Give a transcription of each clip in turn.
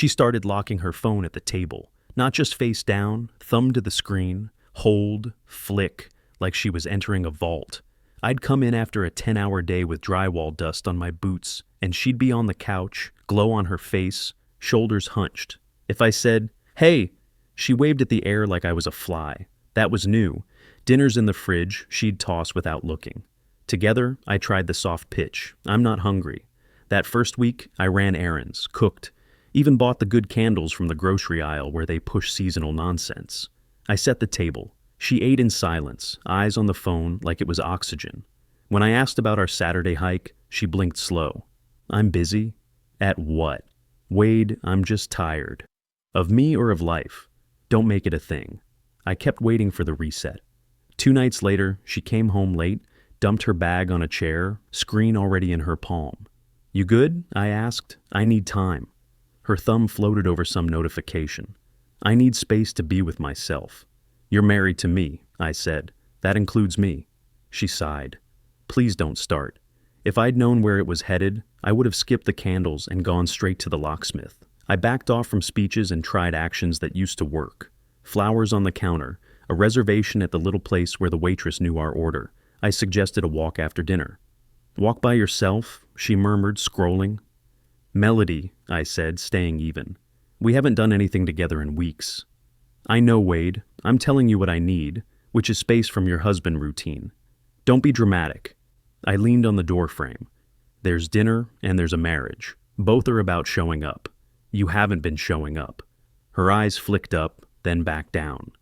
She started locking her phone at the table, not just face down, thumb to the screen, hold, flick, like she was entering a vault. I'd come in after a 10-hour day with drywall dust on my boots, and she'd be on the couch, glow on her face, shoulders hunched. If I said, "Hey," she waved at the air like I was a fly. That was new. Dinner's in the fridge, she'd toss without looking. Together, I tried the soft pitch. I'm not hungry. That first week, I ran errands, cooked, even bought the good candles from the grocery aisle where they push seasonal nonsense. I set the table. She ate in silence, eyes on the phone like it was oxygen. When I asked about our Saturday hike, she blinked slow. "I'm busy." At what? "Wade, I'm just tired." Of me or of life? Don't make it a thing. I kept waiting for the reset. 2 nights later, she came home late, dumped her bag on a chair, screen already in her palm. "You good?" I asked. "I need time." Her thumb floated over some notification. "I need space to be with myself." "You're married to me," I said. "That includes me." She sighed. "Please don't start." If I'd known where it was headed, I would have skipped the candles and gone straight to the locksmith. I backed off from speeches and tried actions that used to work. Flowers on the counter, a reservation at the little place where the waitress knew our order. I suggested a walk after dinner. "Walk by yourself?" she murmured, scrolling. "Melody," I said, staying even. "We haven't done anything together in weeks." "I know, Wade. I'm telling you what I need, which is space from your husband routine. Don't be dramatic." I leaned on the doorframe. There's dinner and there's a marriage. Both are about showing up. You haven't been showing up. Her eyes flicked up, then back down.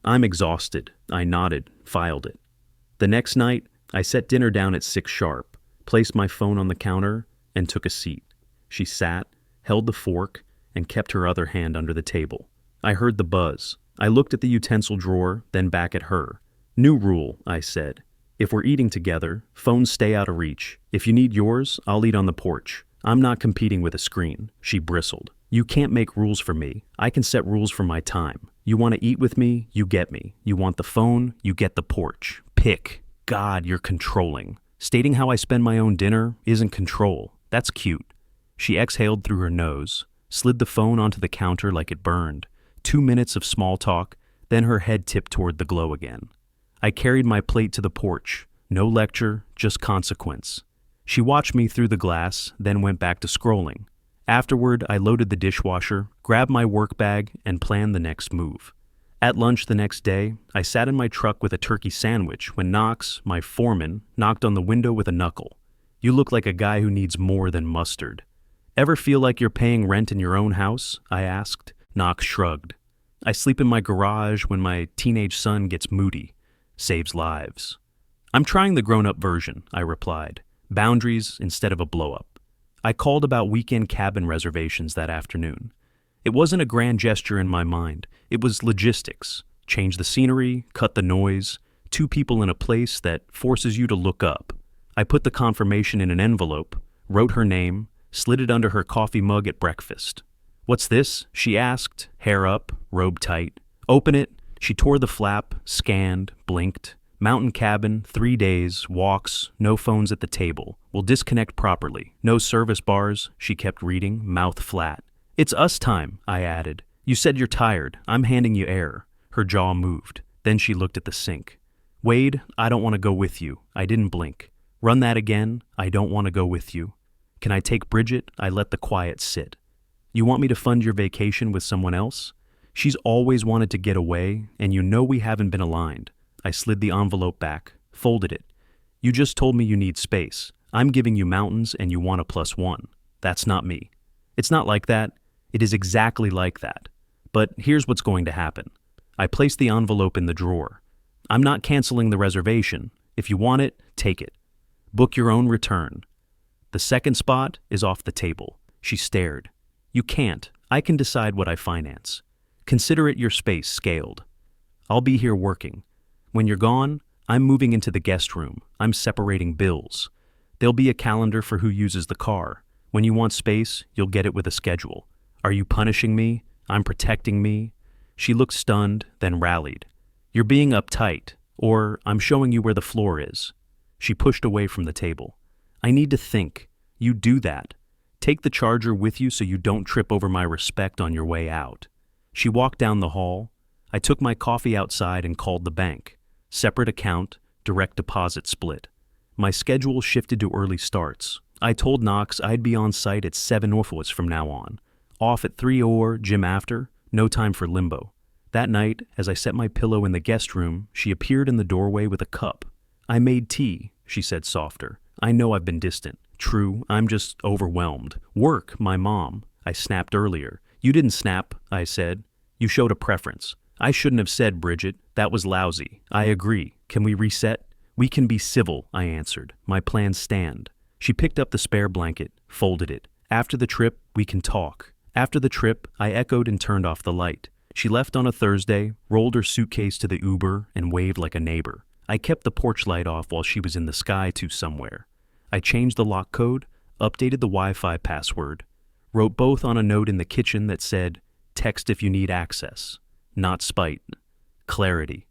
"I'm exhausted." I nodded, filed it. The next night, I set dinner down at 6 sharp, placed my phone on the counter, and took a seat. She sat, held the fork, and kept her other hand under the table. I heard the buzz. I looked at the utensil drawer, then back at her. "New rule," I said. "If we're eating together, phones stay out of reach. If you need yours, I'll eat on the porch. I'm not competing with a screen." She bristled. "You can't make rules for me. I can set rules for my time. You want to eat with me, you get me. You want the phone, you get the porch. Pick." God, you're controlling. Stating how I spend my own dinner isn't control. That's cute. She exhaled through her nose, slid the phone onto the counter like it burned. 2 minutes of small talk, then her head tipped toward the glow again. I carried my plate to the porch. No lecture, just consequence. She watched me through the glass, then went back to scrolling. Afterward, I loaded the dishwasher, grabbed my work bag, and planned the next move. At lunch the next day, I sat in my truck with a turkey sandwich when Knox, my foreman, knocked on the window with a knuckle. "You look like a guy who needs more than mustard." "Ever feel like you're paying rent in your own house?" I asked. Knox shrugged. "I sleep in my garage when my teenage son gets moody. Saves lives." "I'm trying the grown-up version," I replied. "Boundaries instead of a blow-up." I called about weekend cabin reservations that afternoon. It wasn't a grand gesture in my mind. It was logistics. Change the scenery, cut the noise, 2 people in a place that forces you to look up. I put the confirmation in an envelope, wrote her name, slid it under her coffee mug at breakfast. "What's this?" she asked, hair up, robe tight. "Open it." She tore the flap, scanned, blinked. "Mountain cabin, 3 days, walks, no phones at the table. We'll disconnect properly. No service bars," she kept reading, mouth flat. "It's us time," I added. "You said you're tired. I'm handing you air." Her jaw moved. Then she looked at the sink. "Wade, I don't want to go with you." I didn't blink. "Run that again." "I don't want to go with you." "Can I take Bridget?" I let the quiet sit. "You want me to fund your vacation with someone else?" She's always wanted to get away, and you know we haven't been aligned. I slid the envelope back, folded it. "You just told me you need space. I'm giving you mountains and you want a +1. That's not me." "It's not like that." "It is exactly like that. But here's what's going to happen." I placed the envelope in the drawer. "I'm not canceling the reservation. If you want it, take it. Book your own return. The second spot is off the table." She stared. "You can't. I can decide what I finance. Consider it your space scaled. I'll be here working. When you're gone, I'm moving into the guest room. I'm separating bills. There'll be a calendar for who uses the car. When you want space, you'll get it with a schedule. Are you punishing me? I'm protecting me." She looked stunned, then rallied. "You're being uptight, or I'm showing you where the floor is." She pushed away from the table. "I need to think. You do that. Take the charger with you so you don't trip over my respect on your way out. She walked down the hall. I took my coffee outside and called the bank. Separate account, direct deposit split. My schedule shifted to early starts. I told Knox I'd be on site at 7 Northwoods from now on. Off at 3 or gym after, no time for limbo. That night, as I set my pillow in the guest room, she appeared in the doorway with a cup. "I made tea," she said softer. "I know I've been distant. True, I'm just overwhelmed. Work, my mom." I snapped earlier. "You didn't snap," I said. "You showed a preference." "I shouldn't have said, Bridget. That was lousy." "I agree. Can we reset?" "We can be civil," I answered. "My plans stand." She picked up the spare blanket, folded it. "After the trip, we can talk." "After the trip," I echoed and turned off the light. She left on a Thursday, rolled her suitcase to the Uber, and waved like a neighbor. I kept the porch light off while she was in the sky to somewhere. I changed the lock code, updated the Wi-Fi password, wrote both on a note in the kitchen that said, "Text if you need access." Not spite. Clarity.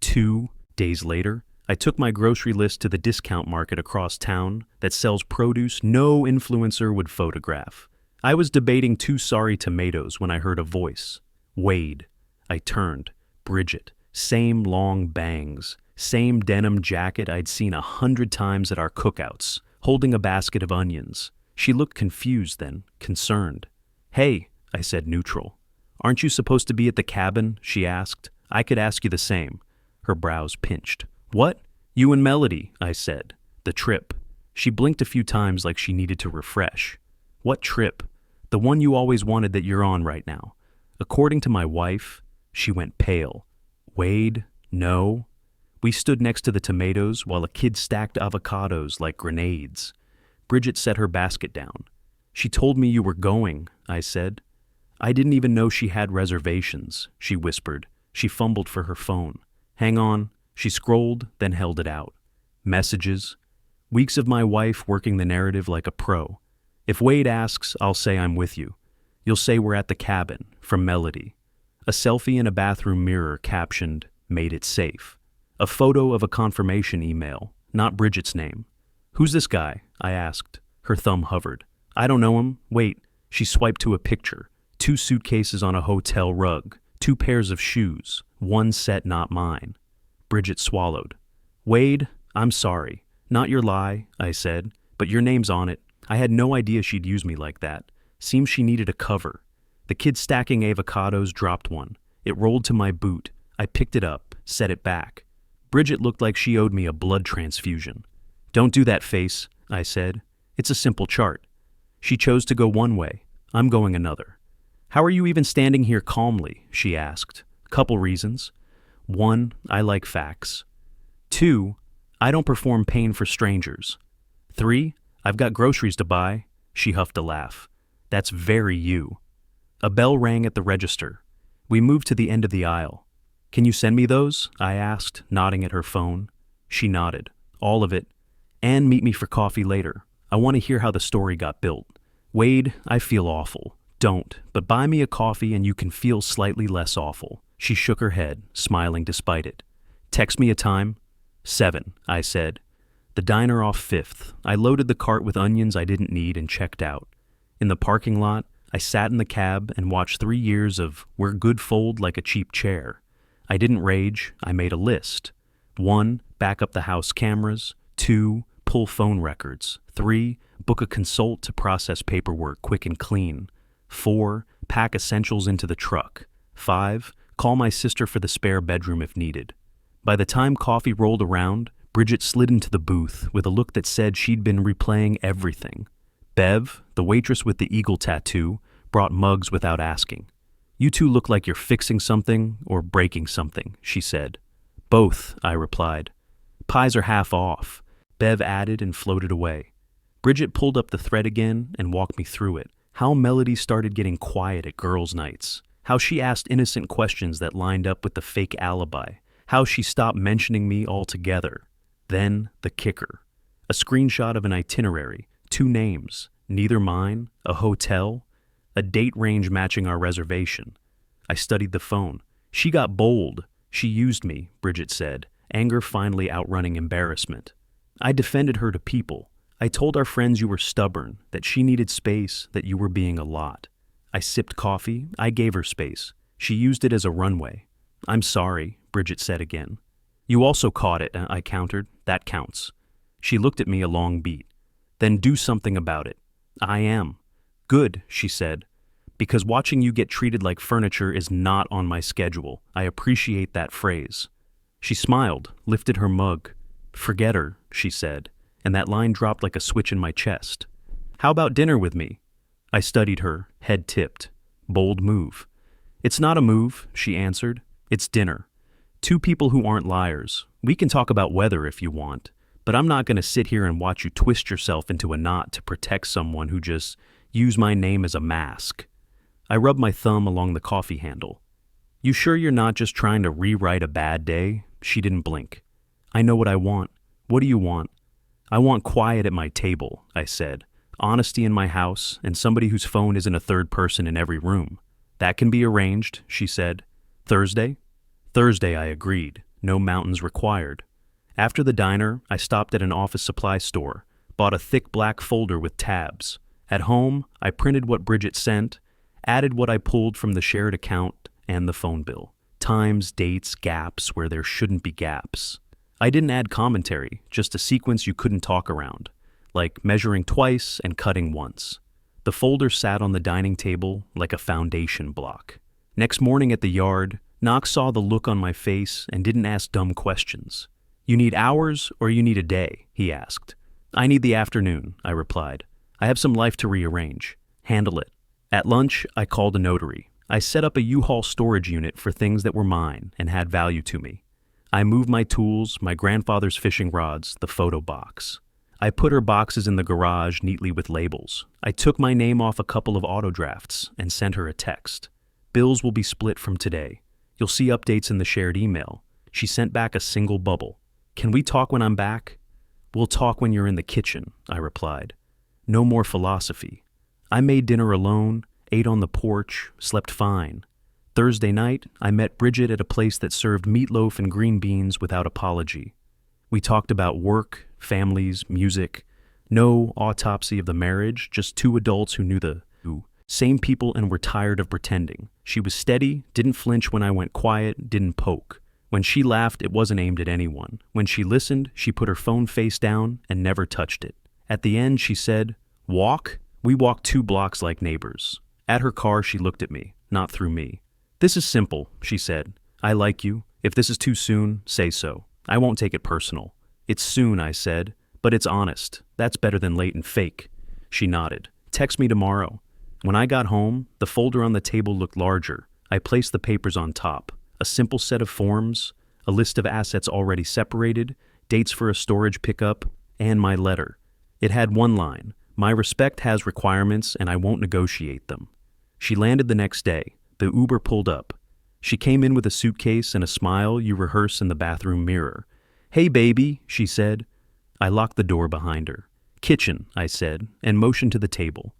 2 days later, I took my grocery list to the discount market across town that sells produce no influencer would photograph. I was debating 2 sorry tomatoes when I heard a voice. Wade. I turned. Bridget. Same long bangs. Same denim jacket I'd seen 100 times at our cookouts, holding a basket of onions. She looked confused then, concerned. "Hey," I said neutral. "Aren't you supposed to be at the cabin?" she asked. "I could ask you the same." Her brows pinched. "What?" "You and Melody," I said. "The trip." She blinked a few times like she needed to refresh. "What trip?" "The one you always wanted that you're on right now." According to my wife, she went pale. "Wade, no." We stood next to the tomatoes while a kid stacked avocados like grenades. Bridget set her basket down. "She told me you were going," I said. "I didn't even know she had reservations," she whispered. She fumbled for her phone. "Hang on." She scrolled, then held it out. Messages. Weeks of my wife working the narrative like a pro. "If Wade asks, I'll say I'm with you. You'll say we're at the cabin," from Melody. A selfie in a bathroom mirror captioned, "Made it safe." A photo of a confirmation email, not Bridget's name. "Who's this guy?" I asked. Her thumb hovered. "I don't know him. Wait." She swiped to a picture. 2 suitcases on a hotel rug. 2 pairs of shoes. 1 set not mine. Bridget swallowed. "Wade, I'm sorry. Not your lie," I said, "but your name's on it. I had no idea she'd use me like that. Seems she needed a cover." The kid stacking avocados dropped one. It rolled to my boot. I picked it up, set it back. Bridget looked like she owed me a blood transfusion. "Don't do that face," I said. "It's a simple chart." She chose to go one way. I'm going another. "How are you even standing here calmly?" she asked. "Couple reasons. 1, I like facts. 2, I don't perform pain for strangers. 3, I've got groceries to buy." She huffed a laugh. "That's very you." A bell rang at the register. We moved to the end of the aisle. "Can you send me those?" I asked, nodding at her phone. She nodded. "All of it. And meet me for coffee later. I want to hear how the story got built." "Wade, I feel awful." "Don't, but buy me a coffee and you can feel slightly less awful." She shook her head, smiling despite it. "Text me a time." 7, I said. The diner off 5th. I loaded the cart with onions I didn't need and checked out. In the parking lot, I sat in the cab and watched 3 years of "We're good" fold like a cheap chair. I didn't rage, I made a list. 1, back up the house cameras. 2, pull phone records. 3, book a consult to process paperwork quick and clean. 4, pack essentials into the truck. 5, call my sister for the spare bedroom if needed. By the time coffee rolled around, Bridget slid into the booth with a look that said she'd been replaying everything. Bev, the waitress with the eagle tattoo, brought mugs without asking. "You two look like you're fixing something or breaking something," she said. "Both," I replied. "Pies are half off," Bev added and floated away. Bridget pulled up the thread again and walked me through it. How Melody started getting quiet at girls' nights. How she asked innocent questions that lined up with the fake alibi. How she stopped mentioning me altogether. Then the kicker. A screenshot of an itinerary, 2 names, neither mine, a hotel, a date range matching our reservation. I studied the phone. "She got bold. She used me," Bridget said, anger finally outrunning embarrassment. I defended her to people. I told our friends you were stubborn, that she needed space, that you were being a lot. I sipped coffee. I gave her space. She used it as a runway. I'm sorry, Bridget said again. You also caught it, I countered. That counts. She looked at me a long beat. Then do something about it. I am. Good, she said. Because watching you get treated like furniture is not on my schedule. I appreciate that phrase. She smiled, lifted her mug. Forget her, she said, and that line dropped like a switch in my chest. How about dinner with me? I studied her, head tipped. Bold move. It's not a move, she answered. It's dinner. Two people who aren't liars. We can talk about weather if you want, but I'm not going to sit here and watch you twist yourself into a knot to protect someone who just used my name as a mask. I rubbed my thumb along the coffee handle. You sure you're not just trying to rewrite a bad day? She didn't blink. I know what I want. What do you want? I want quiet at my table, I said. Honesty in my house, and somebody whose phone isn't a third person in every room. That can be arranged, she said. Thursday? Thursday, I agreed. No mountains required. After the diner, I stopped at an office supply store, bought a thick black folder with tabs. At home, I printed what Bridget sent, added what I pulled from the shared account and the phone bill. Times, dates, gaps where there shouldn't be gaps. I didn't add commentary, just a sequence you couldn't talk around, like measuring twice and cutting once. The folder sat on the dining table like a foundation block. Next morning at the yard, Knox saw the look on my face and didn't ask dumb questions. You need hours or you need a day, he asked. I need the afternoon, I replied. I have some life to rearrange. Handle it. At lunch, I called a notary. I set up a U-Haul storage unit for things that were mine and had value to me. I moved my tools, my grandfather's fishing rods, the photo box. I put her boxes in the garage neatly with labels. I took my name off a couple of auto drafts and sent her a text. Bills will be split from today. You'll see updates in the shared email. She sent back a single bubble. Can we talk when I'm back? We'll talk when you're in the kitchen, I replied. No more philosophy. I made dinner alone, ate on the porch, slept fine. Thursday night, I met Bridget at a place that served meatloaf and green beans without apology. We talked about work, families, music. No autopsy of the marriage, just two adults who knew the same people and were tired of pretending. She was steady, didn't flinch when I went quiet, didn't poke. When she laughed, it wasn't aimed at anyone. When she listened, she put her phone face down and never touched it. At the end, she said, "Walk?" We walked 2 blocks like neighbors. At her car, she looked at me, not through me. This is simple, she said. I like you. If this is too soon, say so. I won't take it personal. It's soon, I said, but it's honest. That's better than late and fake. She nodded. Text me tomorrow. When I got home, the folder on the table looked larger. I placed the papers on top. A simple set of forms, a list of assets already separated, dates for a storage pickup, and my letter. It had one line. My respect has requirements and I won't negotiate them. She landed the next day. The Uber pulled up. She came in with a suitcase and a smile you rehearse in the bathroom mirror. Hey baby, she said. I locked the door behind her. Kitchen, I said, and motioned to the table.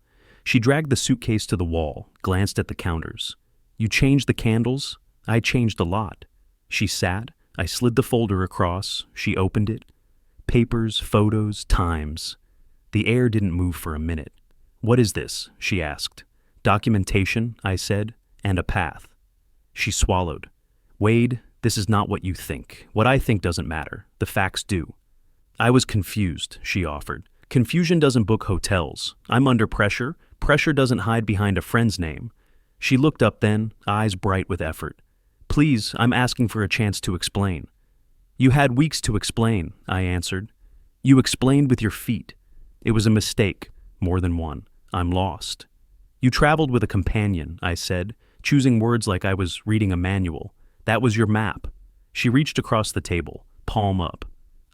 She dragged the suitcase to the wall, glanced at the counters. You changed the candles? I changed a lot. She sat. I slid the folder across. She opened it. Papers, photos, times. The air didn't move for a minute. What is this? She asked. Documentation, I said, and a path. She swallowed. Wade, this is not what you think. What I think doesn't matter. The facts do. I was confused, she offered. Confusion doesn't book hotels. I'm under pressure. Pressure doesn't hide behind a friend's name. She looked up then, eyes bright with effort. Please, I'm asking for a chance to explain. You had weeks to explain, I answered. You explained with your feet. It was a mistake, more than one. I'm lost. You traveled with a companion, I said, choosing words like I was reading a manual. That was your map. She reached across the table, palm up.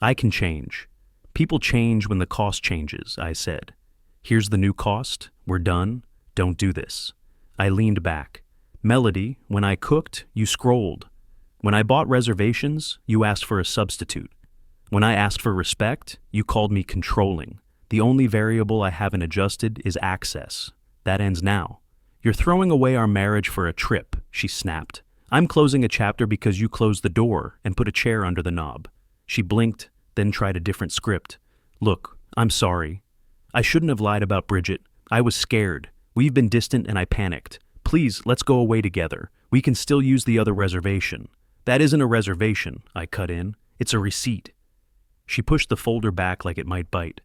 I can change. People change when the cost changes, I said. Here's the new cost. We're done. Don't do this. I leaned back. Melody, when I cooked, you scrolled. When I bought reservations, you asked for a substitute. When I asked for respect, you called me controlling. The only variable I haven't adjusted is access. That ends now. You're throwing away our marriage for a trip, she snapped. I'm closing a chapter because you closed the door and put a chair under the knob. She blinked, then tried a different script. Look, I'm sorry. I shouldn't have lied about Bridget. I was scared. We've been distant and I panicked. Please, let's go away together. We can still use the other reservation. That isn't a reservation, I cut in. It's a receipt. She pushed the folder back like it might bite.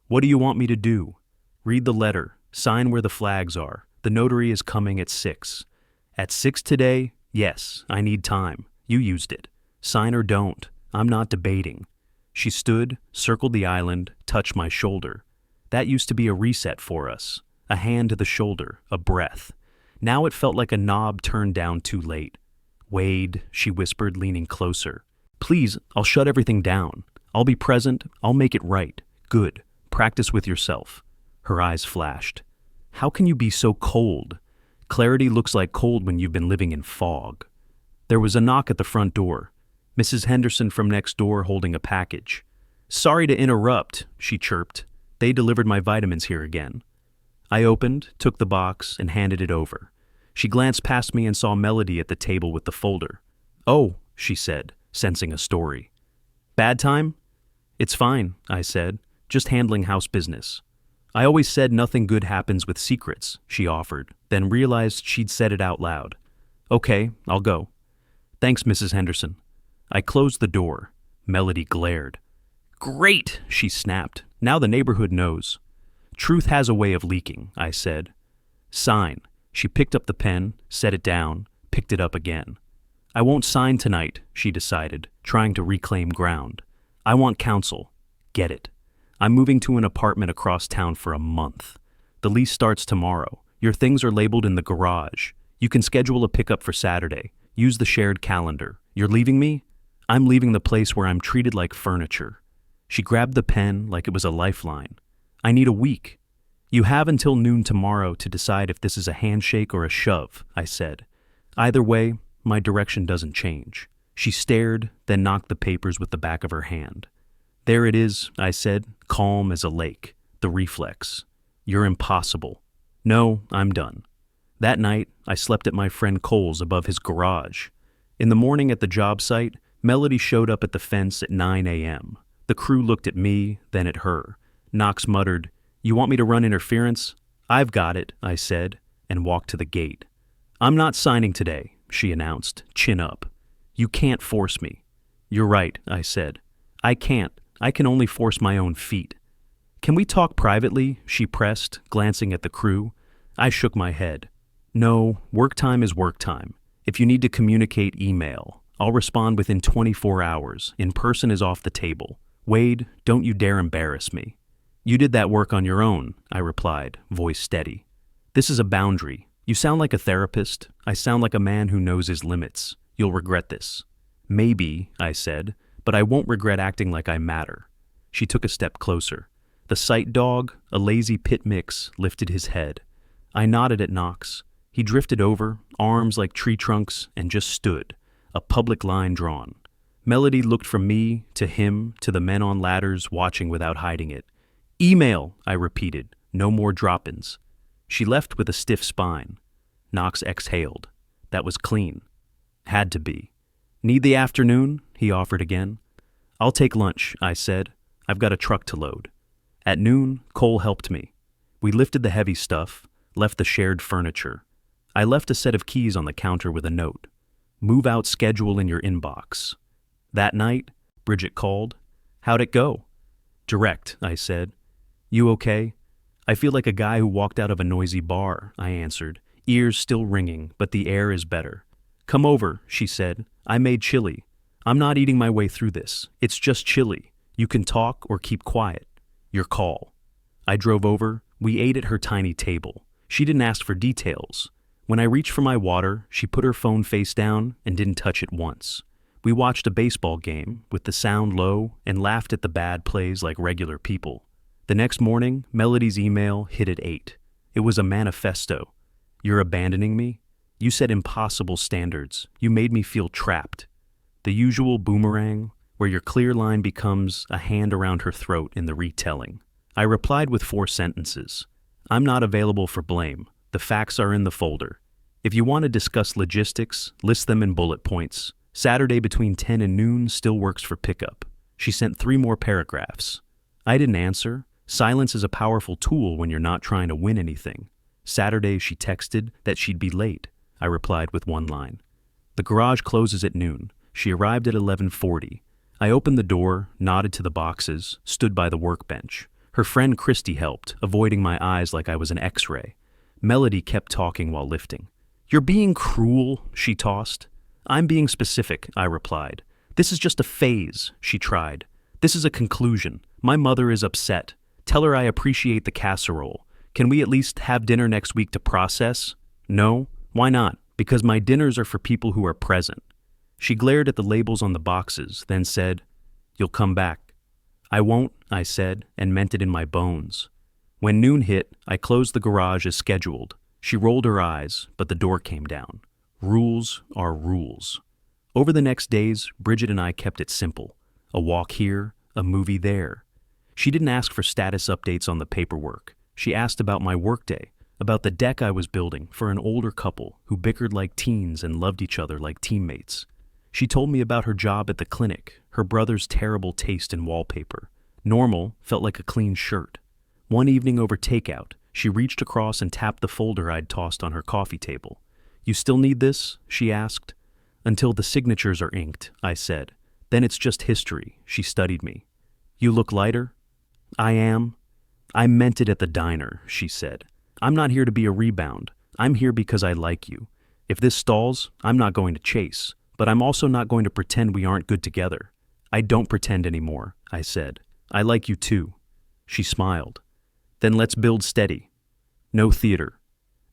What do you want me to do? Read the letter. Sign where the flags are. The notary is coming at 6. At 6 today? Yes, I need time. You used it. Sign or don't. I'm not debating. She stood, circled the island, touched my shoulder. That used to be a reset for us. A hand to the shoulder, a breath. Now it felt like a knob turned down too late. Wade, she whispered, leaning closer. Please, I'll shut everything down. I'll be present. I'll make it right. Good. Practice with yourself. Her eyes flashed. How can you be so cold? Clarity looks like cold when you've been living in fog. There was a knock at the front door. Mrs. Henderson from next door holding a package. Sorry to interrupt, she chirped. They delivered my vitamins here again. I opened, took the box, and handed it over. She glanced past me and saw Melody at the table with the folder. Oh, she said, sensing a story. Bad time? It's fine, I said, just handling house business. I always said nothing good happens with secrets, she offered, then realized she'd said it out loud. Okay, I'll go. Thanks, Mrs. Henderson. I closed the door. Melody glared. Great, she snapped. Now the neighborhood knows. Truth has a way of leaking, I said. Sign. She picked up the pen, set it down, picked it up again. I won't sign tonight, she decided, trying to reclaim ground. I want counsel. Get it. I'm moving to an apartment across town for a month. The lease starts tomorrow. Your things are labeled in the garage. You can schedule a pickup for Saturday. Use the shared calendar. You're leaving me? I'm leaving the place where I'm treated like furniture. She grabbed the pen like it was a lifeline. I need a week. You have until noon tomorrow to decide if this is a handshake or a shove, I said. Either way, my direction doesn't change. She stared, then knocked the papers with the back of her hand. There it is, I said, calm as a lake, the reflex. You're impossible. No, I'm done. That night, I slept at my friend Cole's above his garage. In the morning at the job site, Melody showed up at the fence at 9 a.m. The crew looked at me, then at her. Knox muttered, You want me to run interference? I've got it, I said, and walked to the gate. I'm not signing today, she announced, chin up. You can't force me. You're right, I said. I can't. I can only force my own feet. Can we talk privately? She pressed, glancing at the crew. I shook my head. No, work time is work time. If you need to communicate, email. I'll respond within 24 hours. In person is off the table. Wade, don't you dare embarrass me. You did that work on your own, I replied, voice steady. This is a boundary. You sound like a therapist. I sound like a man who knows his limits. You'll regret this. Maybe, I said, but I won't regret acting like I matter. She took a step closer. The sight dog, a lazy pit mix, lifted his head. I nodded at Knox. He drifted over, arms like tree trunks, and just stood, a public line drawn. Melody looked from me, to him, to the men on ladders watching without hiding it. Email, I repeated, no more drop-ins. She left with a stiff spine. Knox exhaled. That was clean. Had to be. Need the afternoon? He offered again. I'll take lunch, I said. I've got a truck to load. At noon, Cole helped me. We lifted the heavy stuff, left the shared furniture. I left a set of keys on the counter with a note. Move out schedule in your inbox. That night, Bridget called. How'd it go? Direct, I said. You okay? I feel like a guy who walked out of a noisy bar, I answered, ears still ringing, but the air is better. Come over, she said. I made chili. I'm not eating my way through this. It's just chili. You can talk or keep quiet. Your call. I drove over. We ate at her tiny table. She didn't ask for details. When I reached for my water, she put her phone face down and didn't touch it once. We watched a baseball game with the sound low and laughed at the bad plays like regular people. The next morning, Melody's email hit at 8. It was a manifesto. You're abandoning me? You set impossible standards. You made me feel trapped. The usual boomerang, where your clear line becomes a hand around her throat in the retelling. I replied with 4 sentences. I'm not available for blame. The facts are in the folder. If you want to discuss logistics, list them in bullet points. Saturday between 10 and noon still works for pickup. She sent 3 more paragraphs. I didn't answer. Silence is a powerful tool when you're not trying to win anything. Saturday, she texted that she'd be late. I replied with one line. The garage closes at noon. She arrived at 11:40. I opened the door, nodded to the boxes, stood by the workbench. Her friend Christy helped, avoiding my eyes like I was an X-ray. Melody kept talking while lifting. You're being cruel, she tossed. I'm being specific, I replied. This is just a phase, she tried. This is a conclusion. My mother is upset. Tell her I appreciate the casserole. Can we at least have dinner next week to process? No? Why not? Because my dinners are for people who are present. She glared at the labels on the boxes, then said, You'll come back. I won't, I said, and meant it in my bones. When noon hit, I closed the garage as scheduled. She rolled her eyes, but the door came down. Rules are rules. Over the next days, Bridget and I kept it simple. A walk here, a movie there. She didn't ask for status updates on the paperwork. She asked about my workday, about the deck I was building for an older couple who bickered like teens and loved each other like teammates. She told me about her job at the clinic, her brother's terrible taste in wallpaper. Normal felt like a clean shirt. One evening over takeout, she reached across and tapped the folder I'd tossed on her coffee table. You still need this? She asked. Until the signatures are inked, I said. Then it's just history. She studied me. You look lighter? I am. I meant it at the diner, she said. I'm not here to be a rebound. I'm here because I like you. If this stalls, I'm not going to chase, but I'm also not going to pretend we aren't good together. I don't pretend anymore, I said. I like you too. She smiled. Then let's build steady. No theater.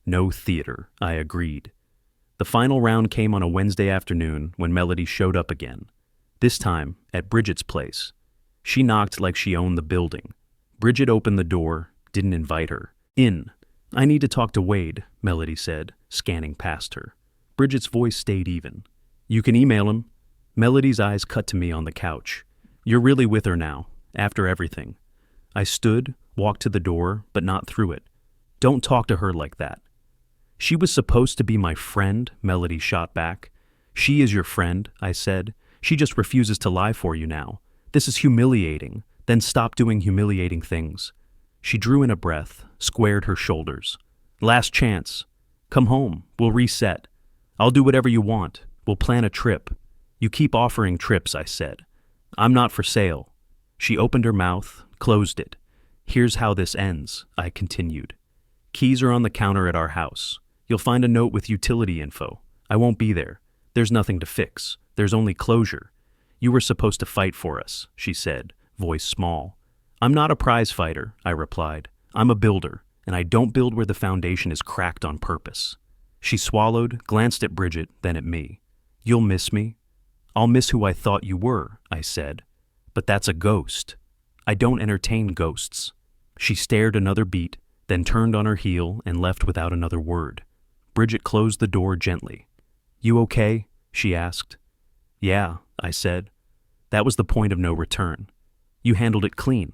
No theater, I agreed. The final round came on a Wednesday afternoon when Melody showed up again. This time, at Bridget's place. She knocked like she owned the building. Bridget opened the door, didn't invite her. In. I need to talk to Wade, Melody said, scanning past her. Bridget's voice stayed even. You can email him. Melody's eyes cut to me on the couch. You're really with her now, after everything. I stood, walked to the door, but not through it. Don't talk to her like that. She was supposed to be my friend, Melody shot back. She is your friend, I said. She just refuses to lie for you now. This is humiliating. Then stop doing humiliating things. She drew in a breath, squared her shoulders. Last chance. Come home. We'll reset. I'll do whatever you want. We'll plan a trip. You keep offering trips, I said. I'm not for sale. She opened her mouth, closed it. Here's how this ends, I continued. Keys are on the counter at our house. You'll find a note with utility info. I won't be there. There's nothing to fix. There's only closure. You were supposed to fight for us, she said, voice small. I'm not a prize fighter, I replied. I'm a builder, and I don't build where the foundation is cracked on purpose. She swallowed, glanced at Bridget, then at me. You'll miss me? I'll miss who I thought you were, I said. But that's a ghost. I don't entertain ghosts. She stared another beat, then turned on her heel and left without another word. Bridget closed the door gently. You okay? She asked. Yeah, I said. That was the point of no return. You handled it clean.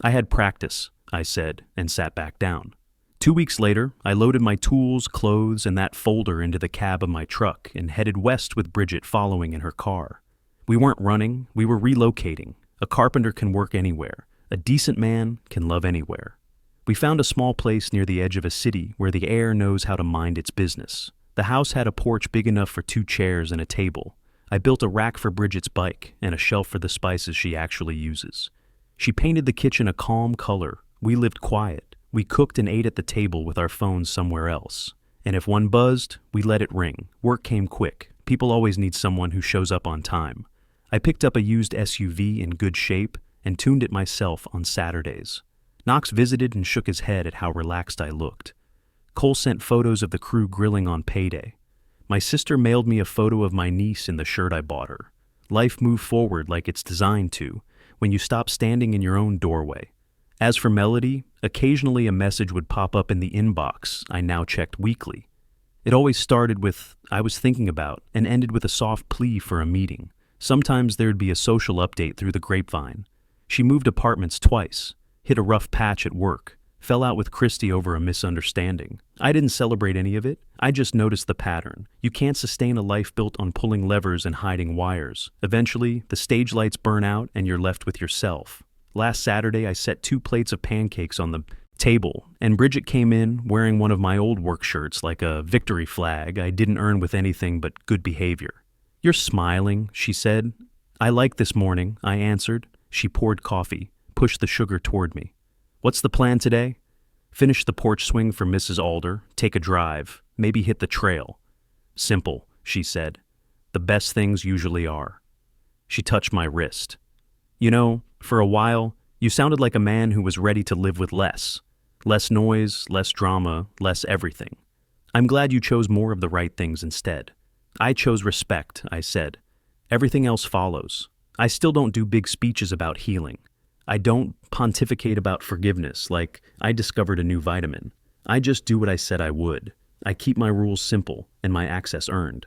I had practice, I said, and sat back down. 2 weeks later, I loaded my tools, clothes, and that folder into the cab of my truck and headed west with Bridget following in her car. We weren't running, we were relocating. A carpenter can work anywhere. A decent man can love anywhere. We found a small place near the edge of a city where the air knows how to mind its business. The house had a porch big enough for 2 chairs and a table. I built a rack for Bridget's bike and a shelf for the spices she actually uses. She painted the kitchen a calm color. We lived quiet. We cooked and ate at the table with our phones somewhere else. And if one buzzed, we let it ring. Work came quick. People always need someone who shows up on time. I picked up a used SUV in good shape and tuned it myself on Saturdays. Knox visited and shook his head at how relaxed I looked. Cole sent photos of the crew grilling on payday. My sister mailed me a photo of my niece in the shirt I bought her. Life moved forward like it's designed to, when you stop standing in your own doorway. As for Melody, occasionally a message would pop up in the inbox I now checked weekly. It always started with, I was thinking about, and ended with a soft plea for a meeting. Sometimes there'd be a social update through the grapevine. She moved apartments twice, hit a rough patch at work, fell out with Christy over a misunderstanding. I didn't celebrate any of it. I just noticed the pattern. You can't sustain a life built on pulling levers and hiding wires. Eventually, the stage lights burn out and you're left with yourself. Last Saturday, I set 2 plates of pancakes on the table, and Bridget came in wearing one of my old work shirts like a victory flag I didn't earn with anything but good behavior. "You're smiling," she said. "I like this morning," I answered. She poured coffee, pushed the sugar toward me. "What's the plan today?" "Finish the porch swing for Mrs. Alder, take a drive, maybe hit the trail." "Simple," she said. "The best things usually are." She touched my wrist. "You know, for a while, you sounded like a man who was ready to live with less. Less noise, less drama, less everything. I'm glad you chose more of the right things instead." "I chose respect," I said. "Everything else follows. I still don't do big speeches about healing. I don't pontificate about forgiveness like I discovered a new vitamin. I just do what I said I would. I keep my rules simple and my access earned.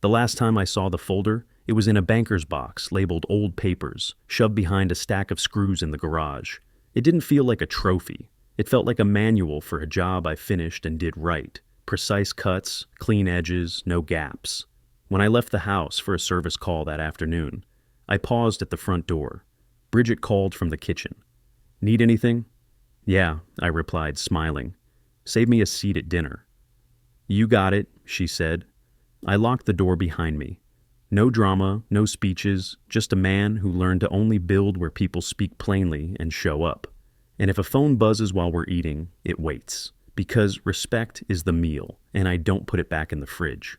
The last time I saw the folder, it was in a banker's box labeled old papers, shoved behind a stack of screws in the garage. It didn't feel like a trophy. It felt like a manual for a job I finished and did right. Precise cuts, clean edges, no gaps. When I left the house for a service call that afternoon, I paused at the front door. Bridget called from the kitchen. "Need anything?" "Yeah," I replied, smiling. "Save me a seat at dinner." "You got it," she said. I locked the door behind me. No drama, no speeches, just a man who learned to only build where people speak plainly and show up. And if a phone buzzes while we're eating, it waits. Because respect is the meal, and I don't put it back in the fridge.